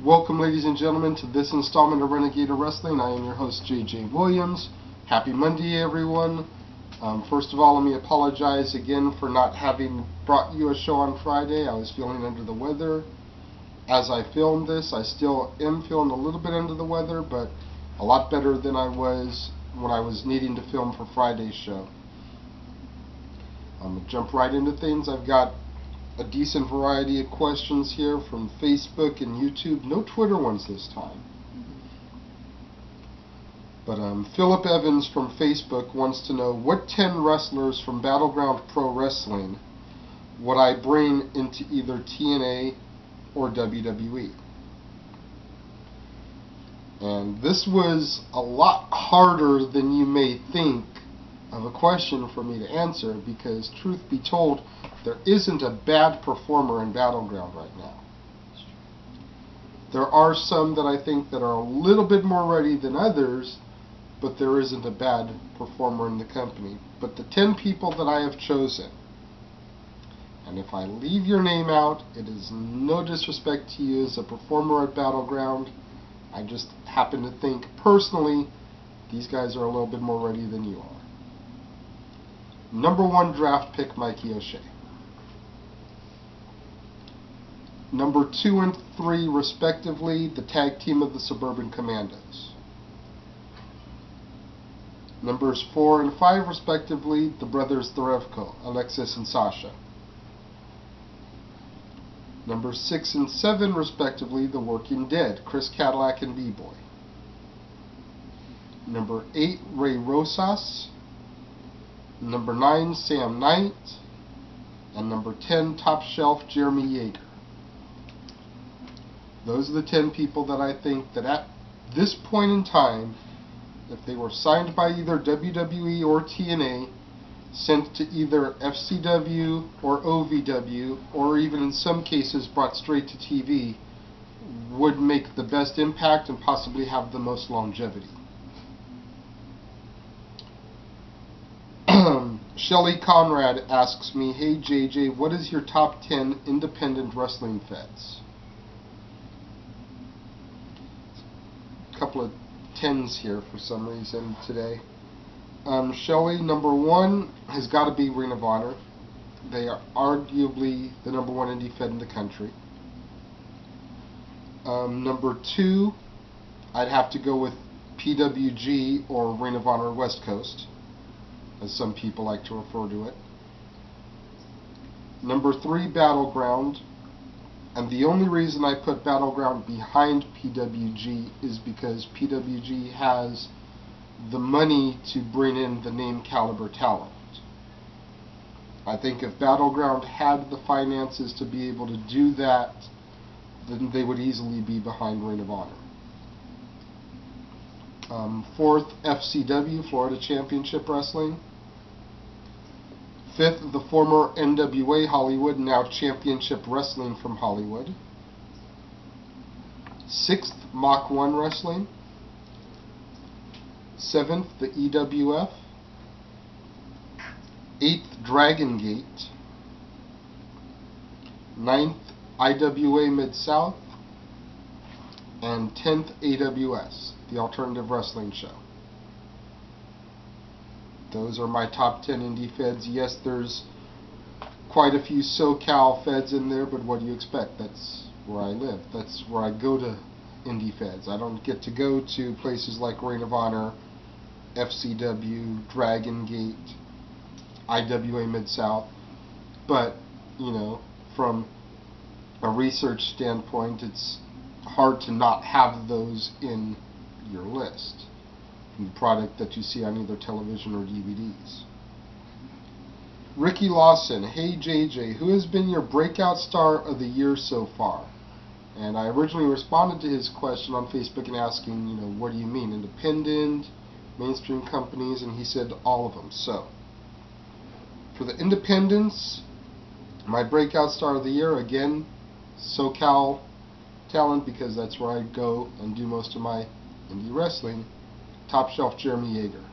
Welcome, ladies and gentlemen, to this installment of Renegade Wrestling. I am your host, J.J. Williams. Happy Monday, everyone. First of all, let me apologize again for not having brought you a show on Friday. I was feeling under the weather. As I filmed this, I still am feeling a little bit under the weather, but a lot better than I was when I was needing to film for Friday's show. I'm going to jump right into things. I've got a decent variety of questions here from Facebook and YouTube. No Twitter ones this time. But Philip Evans from Facebook wants to know, what 10 wrestlers from Battleground Pro Wrestling would I bring into either TNA or WWE? And this was a lot harder than you may think of a question for me to answer, because truth be told, there isn't a bad performer in Battleground right now. There are some that I think that are a little bit more ready than others, but there isn't a bad performer in the company. But the 10 people that I have chosen, and if I leave your name out, it is no disrespect to you as a performer at Battleground. I just happen to think personally these guys are a little bit more ready than you are. Number 1 draft pick, Mikey O'Shea. Number 2 and 3, respectively, the tag team of the Suburban Commandos. Numbers 4 and 5, respectively, the brothers Therevko, Alexis and Sasha. Numbers 6 and 7, respectively, the Working Dead, Chris Cadillac and B-Boy. Number 8, Ray Rosas. Number 9, Sam Knight. And number 10, Top Shelf, Jeremy Yeager. Those are the 10 people that I think that at this point in time, if they were signed by either WWE or TNA, sent to either FCW or OVW, or even in some cases brought straight to TV, would make the best impact and possibly have the most longevity. Shelly Conrad asks me, hey JJ, what is your top 10 independent wrestling feds? A couple of 10s here for some reason today. Shelly, number 1 has got to be Ring of Honor. They are arguably the number 1 indie fed in the country. Number 2, I'd have to go with PWG or Ring of Honor West Coast, as some people like to refer to it. Number 3, Battleground. And the only reason I put Battleground behind PWG is because PWG has the money to bring in the name caliber talent. I think if Battleground had the finances to be able to do that, then they would easily be behind Ring of Honor. 4th, FCW, Florida Championship Wrestling. 5th, the former NWA Hollywood, now Championship Wrestling from Hollywood. 6th, Mach 1 Wrestling. 7th, the EWF. 8th, Dragon Gate. 9th, IWA Mid-South. And 10th, AWS, the Alternative Wrestling Show. Those are my top 10 indie feds. Yes, there's quite a few SoCal feds in there, but what do you expect? That's where I live. That's where I go to indie feds. I don't get to go to places like Ring of Honor, FCW, Dragon Gate, IWA Mid-South. But, you know, from a research standpoint, it's hard to not have those in your list, the product that you see on either television or DVDs. Ricky Lawson, hey JJ, who has been your breakout star of the year so far? And I originally responded to his question on Facebook and asking, you know, what do you mean, independent, mainstream companies? And he said all of them. So, for the independents, my breakout star of the year, again, SoCal talent, because that's where I go and do most of my indie wrestling. Top Shelf Jeremy Yeager.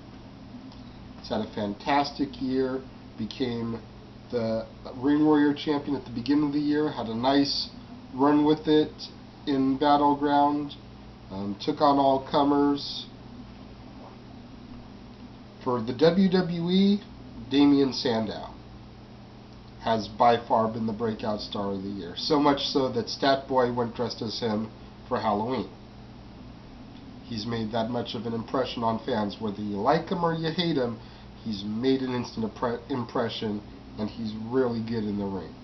He's had a fantastic year, became the Ring Warrior champion at the beginning of the year, had a nice run with it, in Battleground, took on all comers. For the WWE, Damian Sandow has by far been the breakout star of the year. So much so that Statboy went dressed as him for Halloween. He's made that much of an impression on fans. Whether you like him or you hate him, he's made an instant impression, and he's really good in the ring.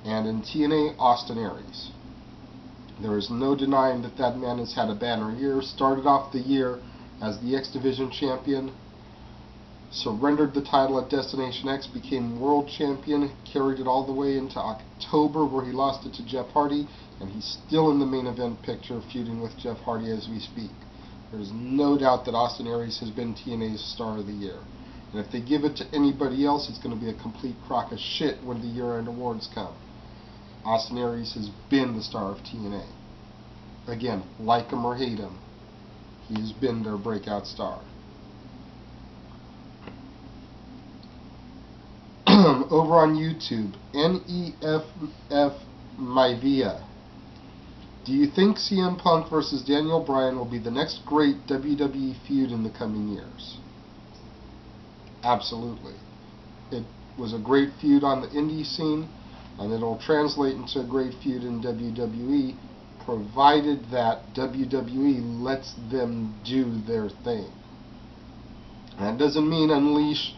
And in TNA, Austin Aries. There is no denying that that man has had a banner year. Started off the year as the X Division champion, surrendered the title at Destination X, became world champion, carried it all the way into October where he lost it to Jeff Hardy, and he's still in the main event picture feuding with Jeff Hardy as we speak. There's no doubt that Austin Aries has been TNA's star of the year. And if they give it to anybody else, it's going to be a complete crock of shit when the year-end awards come. Austin Aries has been the star of TNA. Again, like him or hate him, he has been their breakout star. Over on YouTube, NEFF Myvia. Do you think CM Punk versus Daniel Bryan will be the next great WWE feud in the coming years? Absolutely. It was a great feud on the indie scene, and it'll translate into a great feud in WWE, provided that WWE lets them do their thing. And that doesn't mean unleash,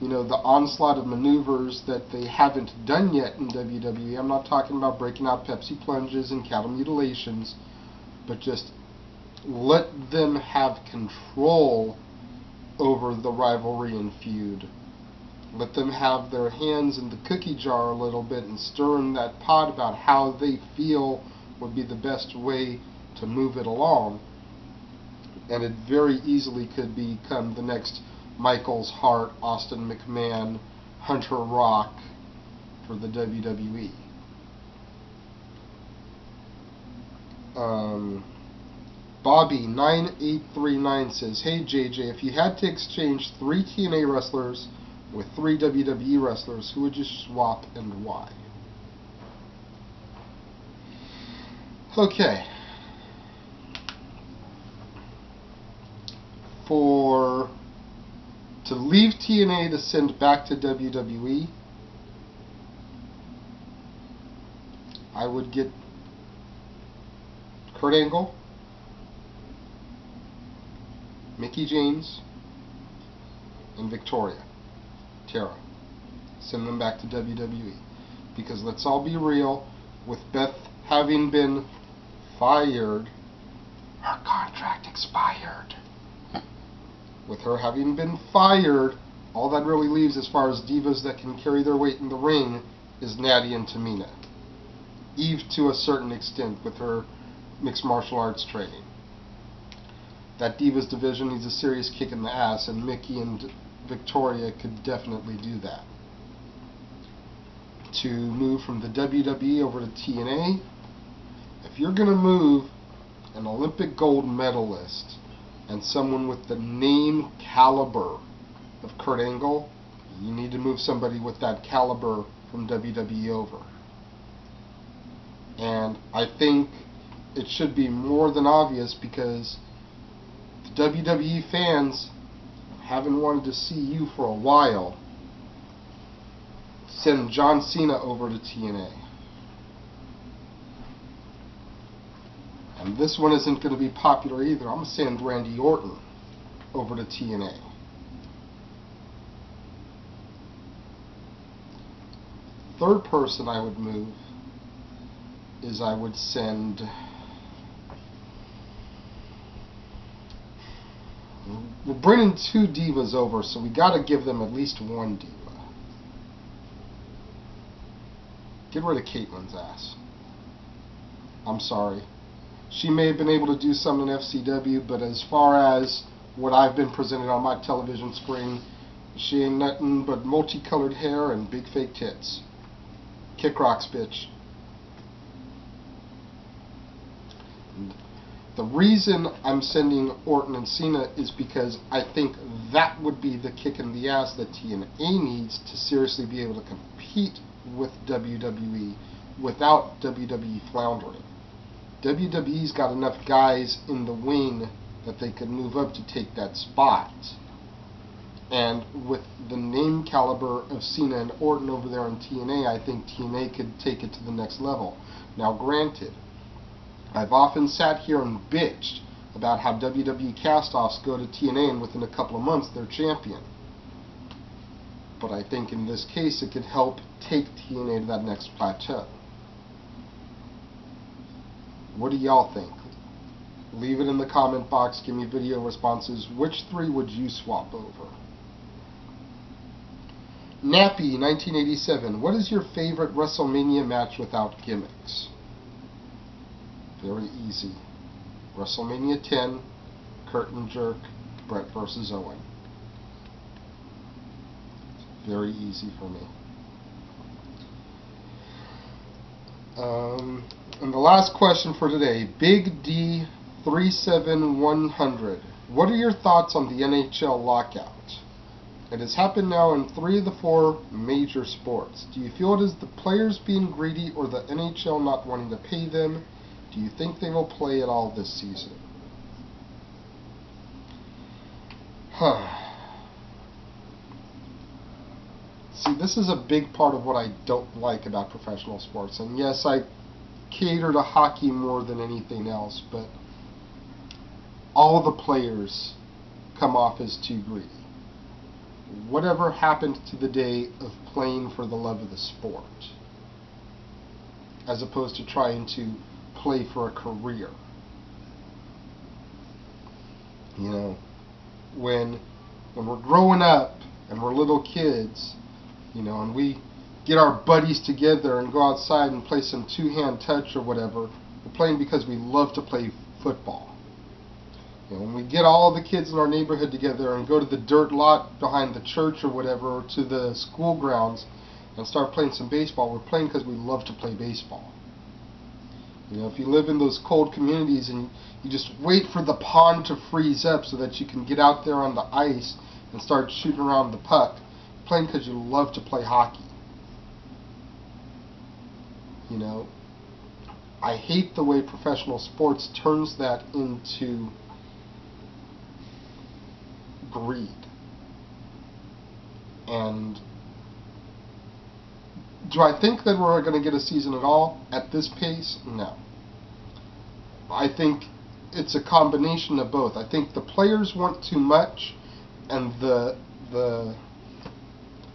the onslaught of maneuvers that they haven't done yet in WWE. I'm not talking about breaking out Pepsi plunges and cattle mutilations, but just let them have control over the rivalry and feud. Let them have their hands in the cookie jar a little bit and stir in that pot about how they feel would be the best way to move it along. And it very easily could become the next Michaels Hart, Austin McMahon, Hunter Rock for the WWE. Bobby9839 says, "Hey JJ, if you had to exchange 3 TNA wrestlers with 3 WWE wrestlers, who would you swap and why?" Okay. To leave TNA to send back to WWE, I would get Kurt Angle, Mickie James, and Victoria, Tara. Send them back to WWE. Because let's all be real, with Beth having been fired, her contract expired. With her having been fired, all that really leaves as far as divas that can carry their weight in the ring is Natty and Tamina. Eve to a certain extent with her mixed martial arts training. That divas division needs a serious kick in the ass, and Mickie and Victoria could definitely do that. To move from the WWE over to TNA, if you're going to move an Olympic gold medalist and someone with the name caliber of Kurt Angle, you need to move somebody with that caliber from WWE over. And I think it should be more than obvious, because the WWE fans haven't wanted to see you for a while. Send John Cena over to TNA. And this one isn't going to be popular either. I'm going to send Randy Orton over to TNA. Third person I would move is I would send... We're bringing 2 divas over, so we got to give them at least 1 diva. Get rid of Caitlin's ass. I'm sorry. She may have been able to do something in FCW, but as far as what I've been presented on my television screen, she ain't nothing but multicolored hair and big fake tits. Kick rocks, bitch. And the reason I'm sending Orton and Cena is because I think that would be the kick in the ass that TNA needs to seriously be able to compete with WWE without WWE floundering. WWE's got enough guys in the wing that they could move up to take that spot. And with the name caliber of Cena and Orton over there on TNA, I think TNA could take it to the next level. Now granted, I've often sat here and bitched about how WWE cast-offs go to TNA and within a couple of months they're champion. But I think in this case it could help take TNA to that next plateau. What do y'all think? Leave it in the comment box, give me video responses. Which three would you swap over? Nappy 1987, what is your favorite WrestleMania match without gimmicks? Very easy. WrestleMania 10, Curtain Jerk, Brett versus Owen. Very easy for me. And the last question for today, Big D 37100. What are your thoughts on the NHL lockout? It has happened now in 3 of the 4 major sports. Do you feel it is the players being greedy or the NHL not wanting to pay them? Do you think they will play at all this season? See, this is a big part of what I don't like about professional sports. And yes, I cater to hockey more than anything else, but all the players come off as too greedy. Whatever happened to the day of playing for the love of the sport, as opposed to trying to play for a career? You know, when we're growing up and we're little kids, you know, and we get our buddies together and go outside and play some two-hand touch or whatever, we're playing because we love to play football. You know, when we get all the kids in our neighborhood together and go to the dirt lot behind the church or whatever, or to the school grounds and start playing some baseball, we're playing because we love to play baseball. You know, if you live in those cold communities and you just wait for the pond to freeze up so that you can get out there on the ice and start shooting around the puck, you're playing because you love to play hockey. You know, I hate the way professional sports turns that into greed. And do I think that we're going to get a season at all at this pace? No. I think it's a combination of both. I think the players want too much and the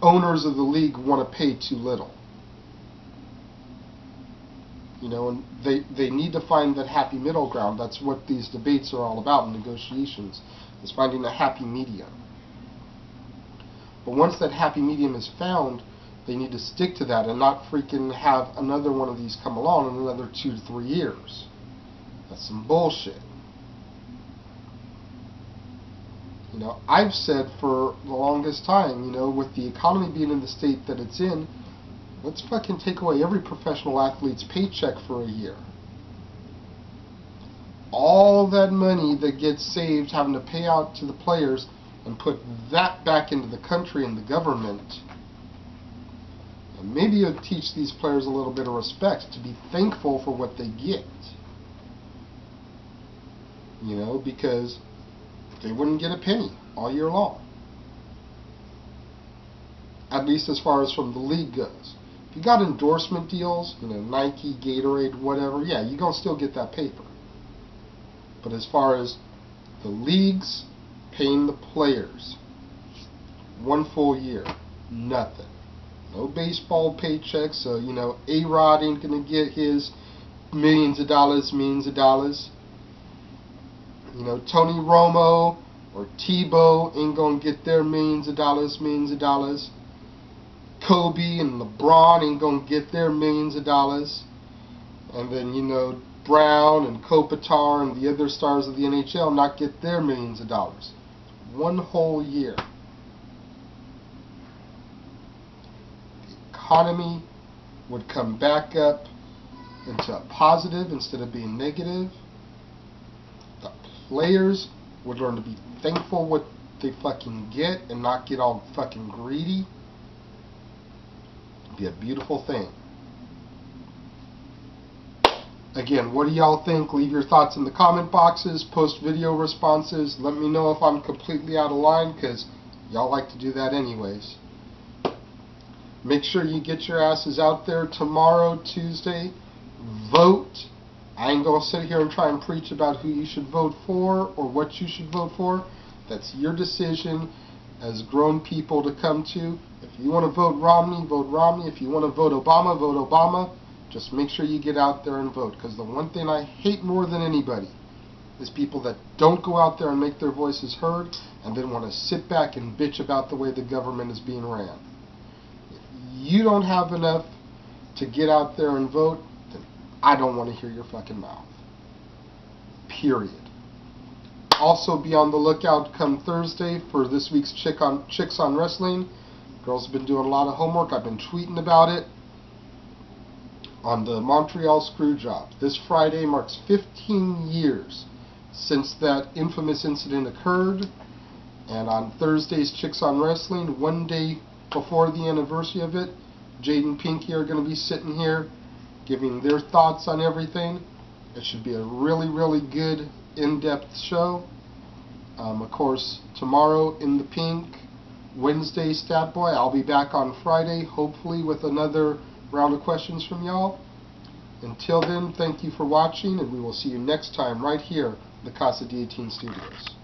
owners of the league want to pay too little. You know, and they need to find that happy middle ground. That's what these debates are all about in negotiations, is finding a happy medium. But once that happy medium is found, they need to stick to that and not freaking have another one of these come along in another 2 to 3 years. That's some bullshit. You know, I've said for the longest time, you know, with the economy being in the state that it's in, let's fucking take away every professional athlete's paycheck for a year. All that money that gets saved having to pay out to the players and put that back into the country and the government. And maybe you'll teach these players a little bit of respect, to be thankful for what they get. You know, because they wouldn't get a penny all year long. At least as far as from the league goes. If you got endorsement deals, you know, Nike, Gatorade, whatever, yeah, you're going to still get that paper. But as far as the leagues paying the players, 1 full year, nothing. No baseball paychecks, so, you know, A-Rod ain't going to get his millions of dollars. You know, Tony Romo or Tebow ain't going to get their millions of dollars. Kobe and LeBron ain't going to get their millions of dollars. And then, you know, Brown and Kopitar and the other stars of the NHL not get their millions of dollars. 1 whole year. The economy would come back up into a positive instead of being negative. The players would learn to be thankful what they fucking get and not get all fucking greedy. It'd be a beautiful thing. Again, what do y'all think? Leave your thoughts in the comment boxes, post video responses. Let me know if I'm completely out of line, because y'all like to do that anyways. Make sure you get your asses out there tomorrow, Tuesday. Vote. I ain't going to sit here and try and preach about who you should vote for or what you should vote for. That's your decision as grown people to come to. If you want to vote Romney, vote Romney. If you want to vote Obama, vote Obama. Just make sure you get out there and vote, because the one thing I hate more than anybody is people that don't go out there and make their voices heard and then want to sit back and bitch about the way the government is being ran. If you don't have enough to get out there and vote, then I don't want to hear your fucking mouth. Period. Also be on the lookout come Thursday for this week's Chicks on Wrestling. Girls have been doing a lot of homework. I've been tweeting about it. On the Montreal Screwjob. This Friday marks 15 years since that infamous incident occurred, and on Thursday's Chicks on Wrestling, one day before the anniversary of it, Jade and Pinky are going to be sitting here giving their thoughts on everything. It should be a really, really good, in-depth show. Of course, tomorrow in the pink, Wednesday Stat Boy. I'll be back on Friday, hopefully with another round of questions from y'all. Until then, thank you for watching, and we will see you next time right here at the Casa D18 Studios.